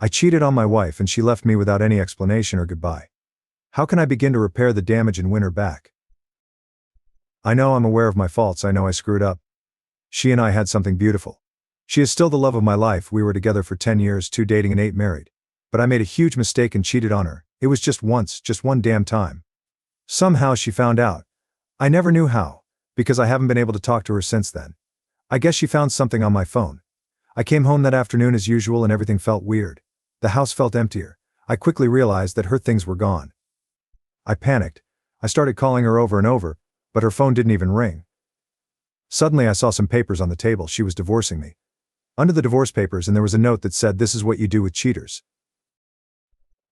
I cheated on my wife and she left me without any explanation or goodbye. How can I begin to repair the damage and win her back? I know I'm aware of my faults, I know I screwed up. She and I had something beautiful. She is still the love of my life, we were together for 10 years, 2 dating and 8 married. But I made a huge mistake and cheated on her. It was just once, just one damn time. Somehow she found out. I never knew how, because I haven't been able to talk to her since then. I guess she found something on my phone. I came home that afternoon as usual and everything felt weird. The house felt emptier. I quickly realized that her things were gone. I panicked. I started calling her over and over, but her phone didn't even ring. Suddenly I saw some papers on the table. She was divorcing me. Under the divorce papers, and there was a note that said, "This is what you do with cheaters."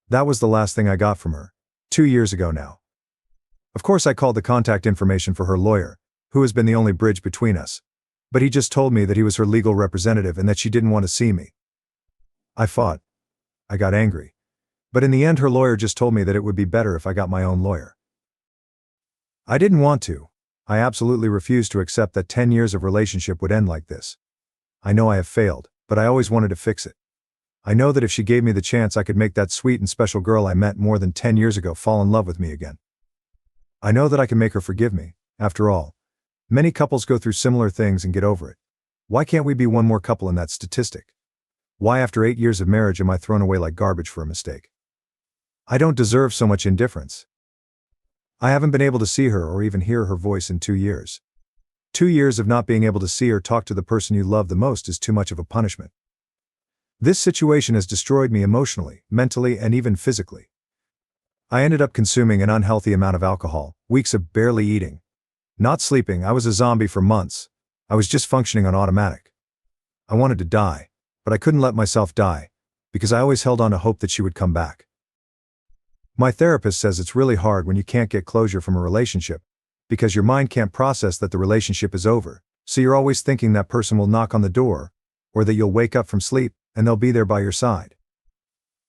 That was the last thing I got from her. 2 years ago now. Of course I called the contact information for her lawyer, who has been the only bridge between us. But he just told me that he was her legal representative and that she didn't want to see me. I fought. I got angry. But in the end her lawyer just told me that it would be better if I got my own lawyer. I didn't want to. I absolutely refused to accept that 10 years of relationship would end like this. I know I have failed, but I always wanted to fix it. I know that if she gave me the chance I could make that sweet and special girl I met more than 10 years ago fall in love with me again. I know that I can make her forgive me. After all, many couples go through similar things and get over it. Why can't we be one more couple in that statistic? Why after 8 years of marriage am I thrown away like garbage for a mistake? I don't deserve so much indifference. I haven't been able to see her or even hear her voice in 2 years. 2 years of not being able to see or talk to the person you love the most is too much of a punishment. This situation has destroyed me emotionally, mentally, and even physically. I ended up consuming an unhealthy amount of alcohol, weeks of barely eating. Not sleeping, I was a zombie for months. I was just functioning on automatic. I wanted to die, but I couldn't let myself die, because I always held on to hope that she would come back. My therapist says it's really hard when you can't get closure from a relationship, because your mind can't process that the relationship is over, so you're always thinking that person will knock on the door, or that you'll wake up from sleep, and they'll be there by your side.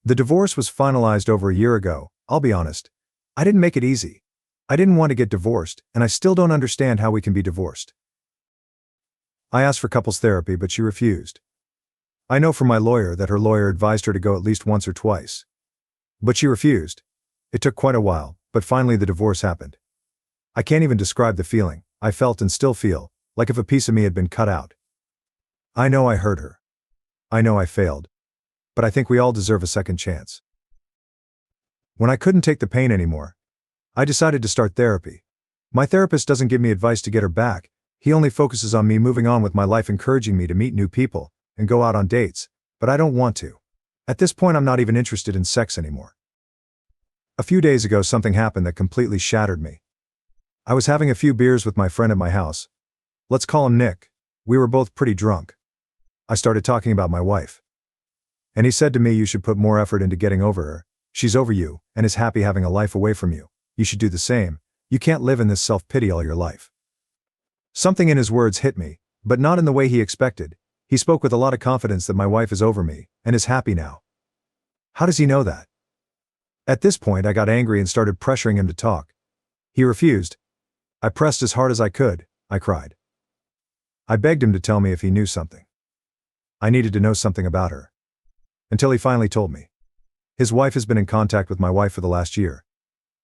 The divorce was finalized over a year ago. I'll be honest, I didn't make it easy. I didn't want to get divorced, and I still don't understand how we can be divorced. I asked for couples therapy, but she refused. I know from my lawyer that her lawyer advised her to go at least once or twice. But she refused. It took quite a while, but finally the divorce happened. I can't even describe the feeling I felt and still feel, like if a piece of me had been cut out. I know I hurt her. I know I failed. But I think we all deserve a second chance. When I couldn't take the pain anymore, I decided to start therapy. My therapist doesn't give me advice to get her back, he only focuses on me moving on with my life, encouraging me to meet new people and go out on dates, but I don't want to. At this point I'm not even interested in sex anymore. A few days ago something happened that completely shattered me. I was having a few beers with my friend at my house. Let's call him Nick. We were both pretty drunk. I started talking about my wife. And he said to me, "You should put more effort into getting over her. She's over you and is happy having a life away from you. You should do the same. You can't live in this self-pity all your life." Something in his words hit me, but not in the way he expected. He spoke with a lot of confidence that my wife is over me and is happy now. How does he know that? At this point I got angry and started pressuring him to talk. He refused. I pressed as hard as I could. I cried. I begged him to tell me if he knew something. I needed to know something about her. Until he finally told me. His wife has been in contact with my wife for the last year.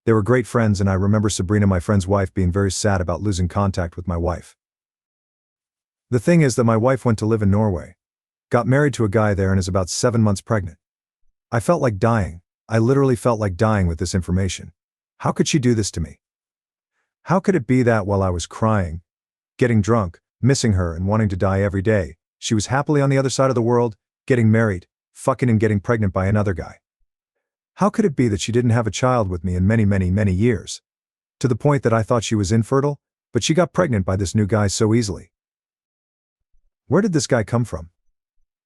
They were great friends, and I remember Sabrina, my friend's wife, being very sad about losing contact with my wife. The thing is that my wife went to live in Norway, got married to a guy there, and is about 7 months pregnant. I felt like dying. I literally felt like dying with this information. How could she do this to me? How could it be that while I was crying, getting drunk, missing her and wanting to die every day, she was happily on the other side of the world, getting married, fucking and getting pregnant by another guy? How could it be that she didn't have a child with me in many years? To the point that I thought she was infertile, but she got pregnant by this new guy so easily. Where did this guy come from?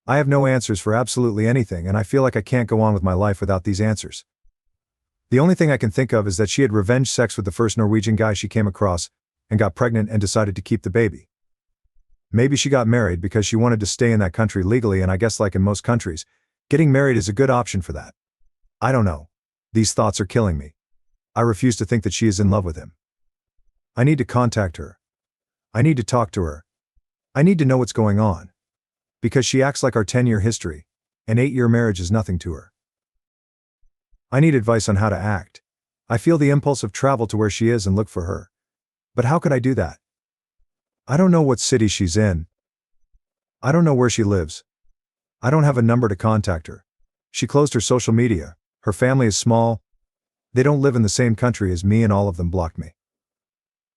I have no answers for absolutely anything, and I feel like I can't go on with my life without these answers. The only thing I can think of is that she had revenge sex with the first Norwegian guy she came across, and got pregnant and decided to keep the baby. Maybe she got married because she wanted to stay in that country legally, and I guess like in most countries, getting married is a good option for that. I don't know. These thoughts are killing me. I refuse to think that she is in love with him. I need to contact her. I need to talk to her. I need to know what's going on. Because she acts like our 10-year history An 8-year marriage is nothing to her. I need advice on how to act. I feel the impulse of travel to where she is and look for her. But how could I do that? I don't know what city she's in. I don't know where she lives. I don't have a number to contact her. She closed her social media. Her family is small. They don't live in the same country as me and all of them blocked me.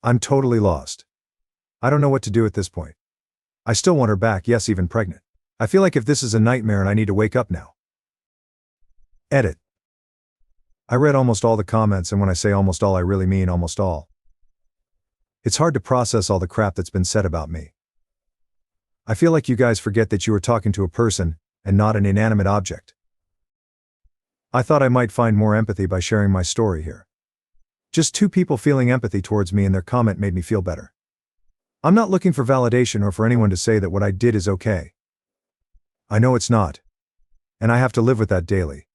I'm totally lost. I don't know what to do at this point. I still want her back, yes, even pregnant. I feel like if this is a nightmare and I need to wake up now. Edit. I read almost all the comments, and when I say almost all, I really mean almost all. It's hard to process all the crap that's been said about me. I feel like you guys forget that you are talking to a person, and not an inanimate object. I thought I might find more empathy by sharing my story here. Just 2 people feeling empathy towards me, and their comment made me feel better. I'm not looking for validation or for anyone to say that what I did is okay. I know it's not. And I have to live with that daily.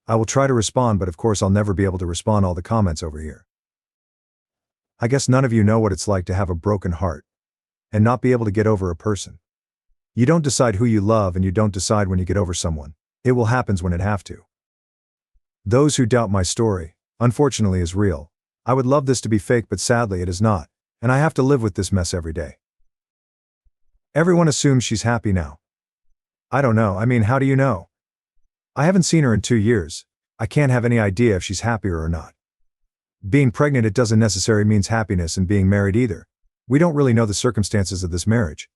I will try to respond, but of course I'll never be able to respond all the comments over here. I guess none of you know what it's like to have a broken heart and not be able to get over a person. You don't decide who you love, and you don't decide when you get over someone. It will happen when it have to. Those who doubt my story, unfortunately, is real. I would love this to be fake, but sadly it is not, and I have to live with this mess every day. Everyone assumes she's happy now. I don't know. I mean, how do you know? I haven't seen her in 2 years. I can't have any idea if she's happier or not. Being pregnant, it doesn't necessarily mean happiness, and being married either. We don't really know the circumstances of this marriage.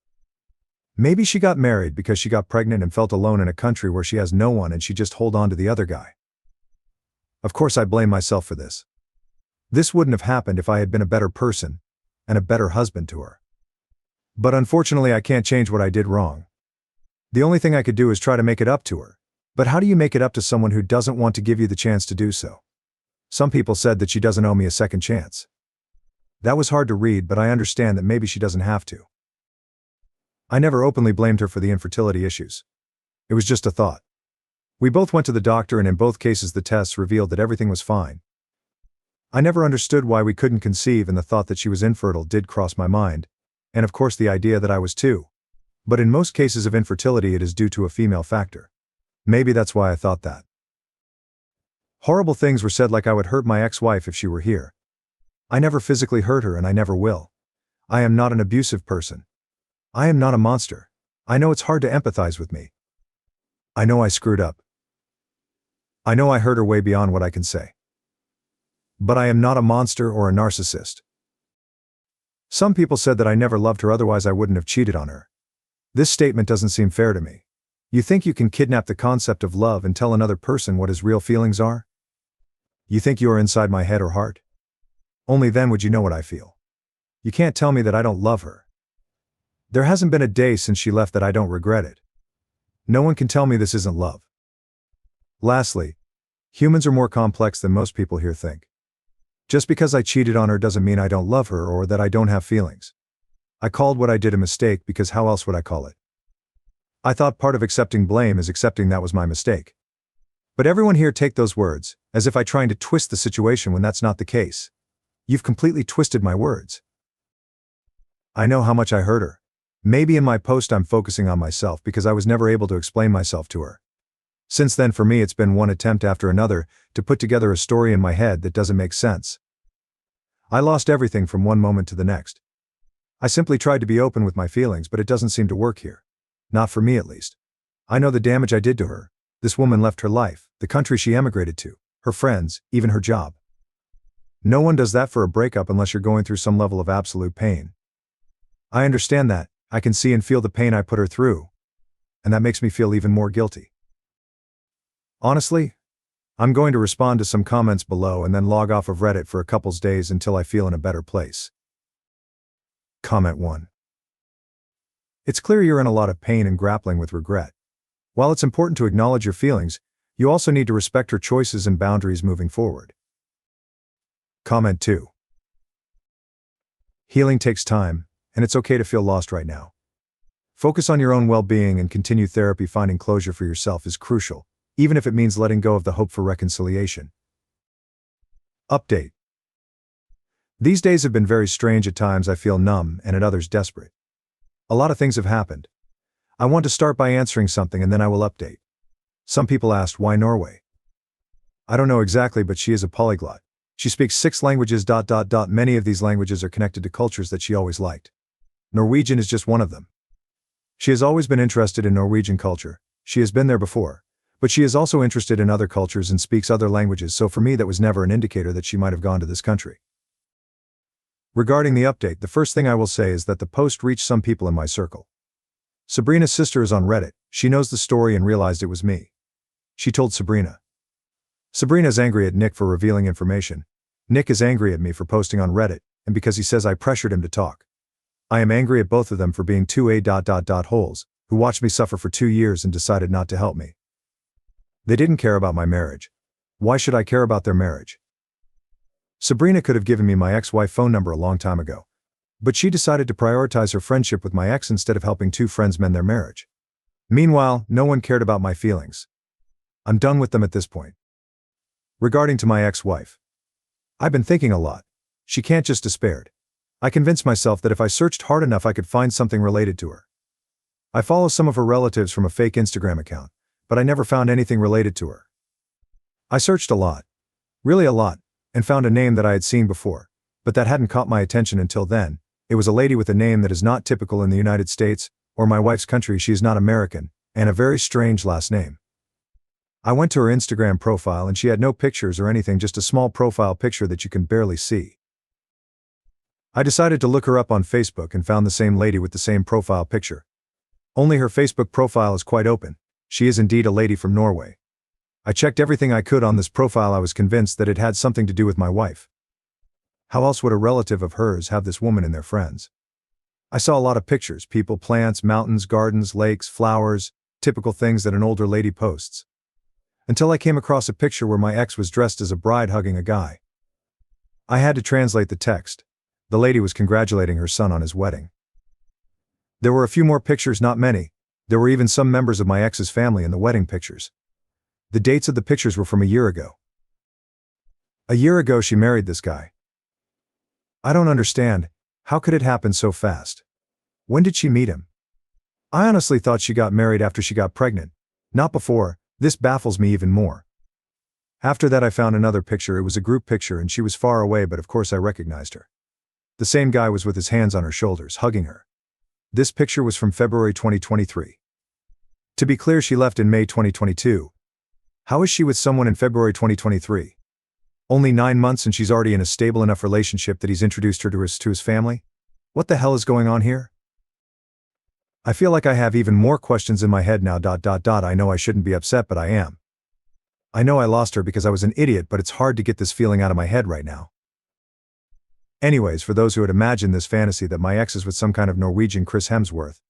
Maybe she got married because she got pregnant and felt alone in a country where she has no one, and she just hold on to the other guy. Of course I blame myself for this. This wouldn't have happened if I had been a better person and a better husband to her. But unfortunately I can't change what I did wrong. The only thing I could do is try to make it up to her. But how do you make it up to someone who doesn't want to give you the chance to do so? Some people said that she doesn't owe me a second chance. That was hard to read, but I understand that maybe she doesn't have to. I never openly blamed her for the infertility issues. It was just a thought. We both went to the doctor, and in both cases the tests revealed that everything was fine. I never understood why we couldn't conceive, and the thought that she was infertile did cross my mind, and of course the idea that I was too. But in most cases of infertility it is due to a female factor. Maybe that's why I thought that. Horrible things were said, like I would hurt my ex-wife if she were here. I never physically hurt her, and I never will. I am not an abusive person. I am not a monster. I know it's hard to empathize with me. I know I screwed up. I know I hurt her way beyond what I can say. But I am not a monster or a narcissist. Some people said that I never loved her, otherwise I wouldn't have cheated on her. This statement doesn't seem fair to me. You think you can kidnap the concept of love and tell another person what his real feelings are? You think you are inside my head or heart? Only then would you know what I feel. You can't tell me that I don't love her. There hasn't been a day since she left that I don't regret it. No one can tell me this isn't love. Lastly, humans are more complex than most people here think. Just because I cheated on her doesn't mean I don't love her or that I don't have feelings. I called what I did a mistake because how else would I call it? I thought part of accepting blame is accepting that was my mistake. But everyone here take those words as if I'm trying to twist the situation when that's not the case. You've completely twisted my words. I know how much I hurt her. Maybe in my post I'm focusing on myself because I was never able to explain myself to her. Since then, for me, it's been one attempt after another to put together a story in my head that doesn't make sense. I lost everything from one moment to the next. I simply tried to be open with my feelings, but it doesn't seem to work here. Not for me, at least. I know the damage I did to her. This woman left her life, the country she emigrated to, her friends, even her job. No one does that for a breakup unless you're going through some level of absolute pain. I understand that. I can see and feel the pain I put her through, and that makes me feel even more guilty. Honestly, I'm going to respond to some comments below and then log off of Reddit for a couple days until I feel in a better place. Comment 1. It's clear you're in a lot of pain and grappling with regret. While it's important to acknowledge your feelings, you also need to respect her choices and boundaries moving forward. Comment 2. Healing takes time, and it's okay to feel lost right now. Focus on your own well-being and continue therapy. Finding closure for yourself is crucial, even if it means letting go of the hope for reconciliation. Update. These days have been very strange. At times I feel numb and at others desperate. A lot of things have happened. I want to start by answering something and then I will update. Some people asked why Norway. I don't know exactly, but she is a polyglot. She speaks 6 languages. Many of these languages are connected to cultures that she always liked. Norwegian is just one of them. She has always been interested in Norwegian culture. She has been there before. But she is also interested in other cultures and speaks other languages, so for me that was never an indicator that she might have gone to this country. Regarding the update, the first thing I will say is that the post reached some people in my circle. Sabrina's sister is on Reddit. She knows the story and realized it was me. She told Sabrina. Sabrina is angry at Nick for revealing information. Nick is angry at me for posting on Reddit, and because he says I pressured him to talk. I am angry at both of them for being two holes, who watched me suffer for 2 years and decided not to help me. They didn't care about my marriage. Why should I care about their marriage? Sabrina could have given me my ex-wife phone number a long time ago. But she decided to prioritize her friendship with my ex instead of helping 2 friends mend their marriage. Meanwhile, no one cared about my feelings. I'm done with them at this point. Regarding to my ex-wife. I've been thinking a lot. She can't just despaired. I convinced myself that if I searched hard enough I could find something related to her. I follow some of her relatives from a fake Instagram account, but I never found anything related to her. I searched a lot. Really a lot, and found a name that I had seen before, but that hadn't caught my attention until then. It was a lady with a name that is not typical in the United States, or my wife's country. She is not American, and a very strange last name. I went to her Instagram profile and she had no pictures or anything, just a small profile picture that you can barely see. I decided to look her up on Facebook and found the same lady with the same profile picture. Only her Facebook profile is quite open. She is indeed a lady from Norway. I checked everything I could on this profile. I was convinced that it had something to do with my wife. How else would a relative of hers have this woman in their friends? I saw a lot of pictures, people, plants, mountains, gardens, lakes, flowers, typical things that an older lady posts. Until I came across a picture where my ex was dressed as a bride hugging a guy. I had to translate the text. The lady was congratulating her son on his wedding. There were a few more pictures, not many. There were even some members of my ex's family in the wedding pictures. The dates of the pictures were from a year ago. A year ago she married this guy. I don't understand. How could it happen so fast? When did she meet him? I honestly thought she got married after she got pregnant. Not before. This baffles me even more. After that I found another picture. It was a group picture and she was far away, but of course I recognized her. The same guy was with his hands on her shoulders, hugging her. This picture was from February 2023. To be clear, she left in May 2022. How is she with someone in February 2023? Only 9 months and she's already in a stable enough relationship that he's introduced her to his family? What the hell is going on here? I feel like I have even more questions in my head now. I know I shouldn't be upset, but I am. I know I lost her because I was an idiot, but it's hard to get this feeling out of my head right now. Anyways, for those who had imagined this fantasy that my ex is with some kind of Norwegian Chris Hemsworth,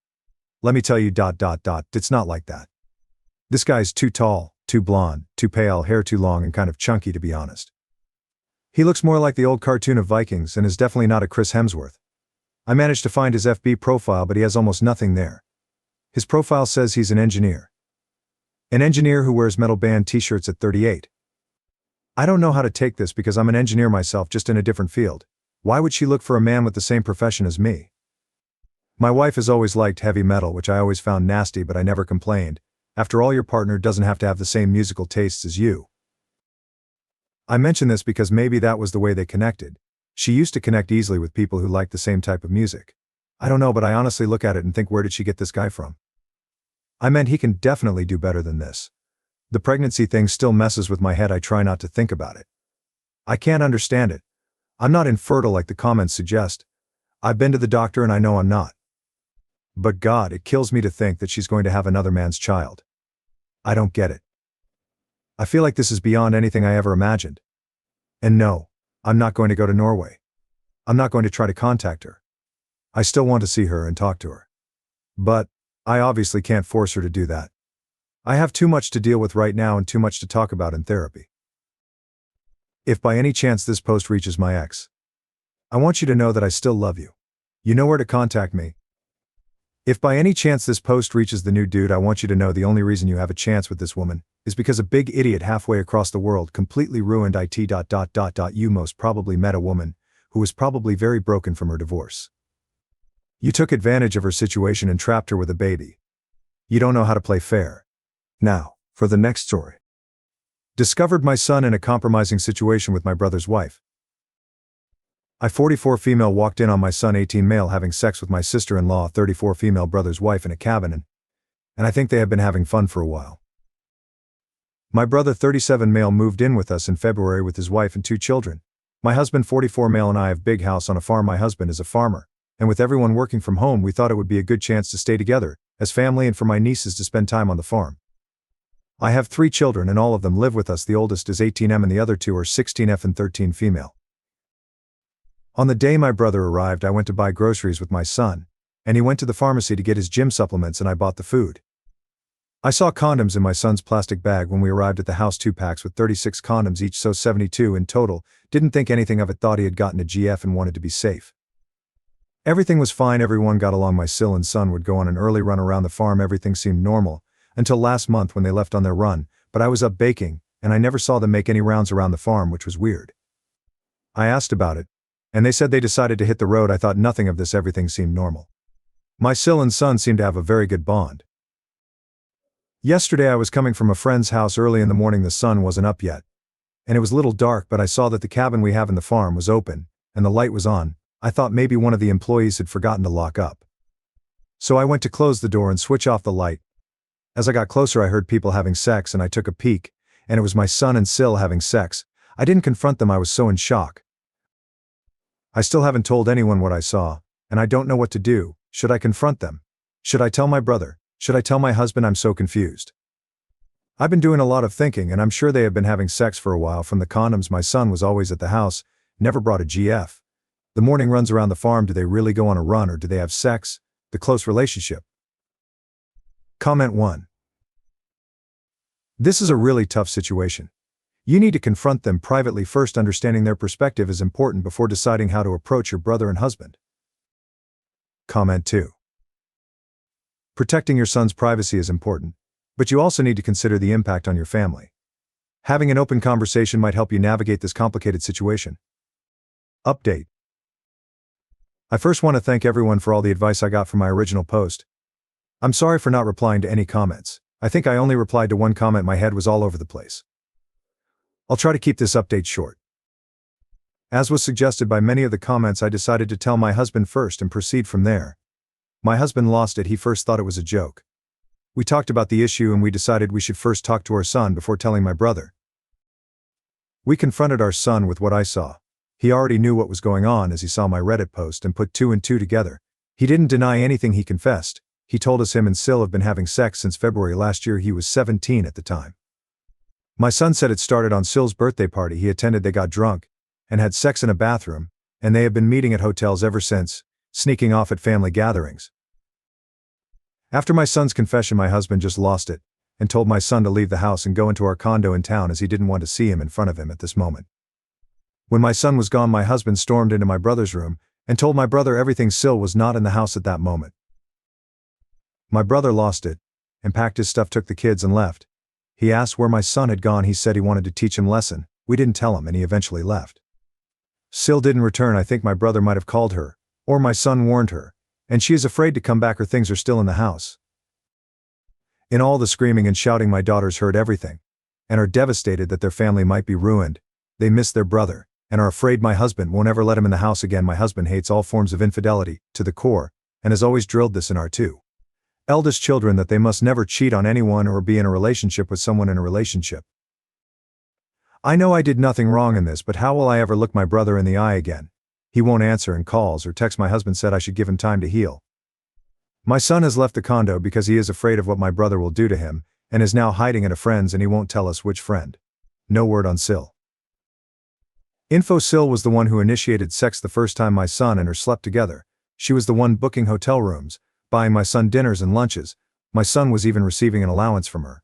let me tell you, it's not like that. This guy's too tall, too blonde, too pale, hair too long and kind of chunky, to be honest. He looks more like the old cartoon of Vikings and is definitely not a Chris Hemsworth. I managed to find his FB profile, but he has almost nothing there. His profile says he's an engineer. An engineer who wears metal band t-shirts at 38. I don't know how to take this because I'm an engineer myself, just in a different field. Why would she look for a man with the same profession as me? My wife has always liked heavy metal, which I always found nasty, but I never complained. After all, your partner doesn't have to have the same musical tastes as you. I mention this because maybe that was the way they connected. She used to connect easily with people who liked the same type of music. I don't know, but I honestly look at it and think, where did she get this guy from? I meant he can definitely do better than this. The pregnancy thing still messes with my head. I try not to think about it. I can't understand it. I'm not infertile like the comments suggest. I've been to the doctor and I know I'm not. But God, it kills me to think that she's going to have another man's child. I don't get it. I feel like this is beyond anything I ever imagined. And no, I'm not going to go to Norway. I'm not going to try to contact her. I still want to see her and talk to her. But I obviously can't force her to do that. I have too much to deal with right now and too much to talk about in therapy. If by any chance this post reaches my ex, I want you to know that I still love you. You know where to contact me. If by any chance this post reaches the new dude, I want you to know the only reason you have a chance with this woman is because a big idiot halfway across the world completely ruined it. You most probably met a woman who was probably very broken from her divorce. You took advantage of her situation and trapped her with a baby. You don't know how to play fair. Now, For the next story. Discovered my son in a compromising situation with my brother's wife. I 44 female walked in on my son 18 male having sex with my sister-in-law 34 female brother's wife in a cabin and I think they have been having fun for a while. My brother 37 male moved in with us in February with his wife and 2 children. My husband 44 male and I have big house on a farm. My husband is a farmer, and with everyone working from home we thought it would be a good chance to stay together as family and for my nieces to spend time on the farm. I have 3 children and all of them live with us. The oldest is 18M and the other 2 are 16F and 13 female. On the day my brother arrived I went to buy groceries with my son, and he went to the pharmacy to get his gym supplements and I bought the food. I saw condoms in my son's plastic bag when we arrived at the house, 2 packs with 36 condoms each, so 72 in total. Didn't think anything of it, thought he had gotten a GF and wanted to be safe. Everything was fine, everyone got along. My Sil and son would go on an early run around the farm. Everything seemed normal, until last month when they left on their run, but I was up baking, and I never saw them make any rounds around the farm, which was weird. I asked about it, and they said they decided to hit the road. I thought nothing of this, everything seemed normal. My Sil and son seemed to have a very good bond. Yesterday I was coming from a friend's house early in the morning. The sun wasn't up yet, and it was a little dark, but I saw that the cabin we have in the farm was open, and the light was on. I thought maybe one of the employees had forgotten to lock up. So I went to close the door and switch off the light. As I got closer I heard people having sex and I took a peek, and it was my son and Sil having sex. I didn't confront them, I was so in shock. I still haven't told anyone what I saw, and I don't know what to do. Should I confront them? Should I tell my brother? Should I tell my husband? I'm so confused. I've been doing a lot of thinking and I'm sure they have been having sex for a while. From the condoms, my son was always at the house, never brought a GF. The morning runs around the farm, do they really go on a run or do they have sex? The close relationship. Comment 1. This is a really tough situation. You need to confront them privately first. Understanding their perspective is important before deciding how to approach your brother and husband. Comment 2. Protecting your son's privacy is important, but you also need to consider the impact on your family. Having an open conversation might help you navigate this complicated situation. Update. I first want to thank everyone for all the advice I got from my original post. I'm sorry for not replying to any comments. I think I only replied to 1 comment. My head was all over the place. I'll try to keep this update short. As was suggested by many of the comments, I decided to tell my husband first and proceed from there. My husband lost it. He first thought it was a joke. We talked about the issue and we decided we should first talk to our son before telling my brother. We confronted our son with what I saw. He already knew what was going on as he saw my Reddit post and put 2 and 2 together. He didn't deny anything, he confessed. He told us him and Sil have been having sex since February last year. He was 17 at the time. My son said it started on Sil's birthday party he attended. They got drunk and had sex in a bathroom, and they have been meeting at hotels ever since, sneaking off at family gatherings. After my son's confession, my husband just lost it and told my son to leave the house and go into our condo in town as he didn't want to see him in front of him at this moment. When my son was gone, my husband stormed into my brother's room and told my brother everything. Sil was not in the house at that moment. My brother lost it and packed his stuff, took the kids and left. He asked where my son had gone. He said he wanted to teach him lesson. We didn't tell him and he eventually left. Sil didn't return. I think my brother might have called her, or my son warned her, and she is afraid to come back or things are still in the house. In all the screaming and shouting, my daughters heard everything and are devastated that their family might be ruined. They miss their brother and are afraid my husband won't ever let him in the house again. My husband hates all forms of infidelity to the core and has always drilled this in our 2 eldest children, that they must never cheat on anyone or be in a relationship with someone in a relationship. I know I did nothing wrong in this, but how will I ever look my brother in the eye again? He won't answer and calls or texts. My husband said I should give him time to heal. My son has left the condo because he is afraid of what my brother will do to him and is now hiding at a friend's, and he won't tell us which friend. No word on Sil. Info: Sil was the one who initiated sex the first time my son and her slept together. She was the one booking hotel rooms, buying my son dinners and lunches. My son was even receiving an allowance from her.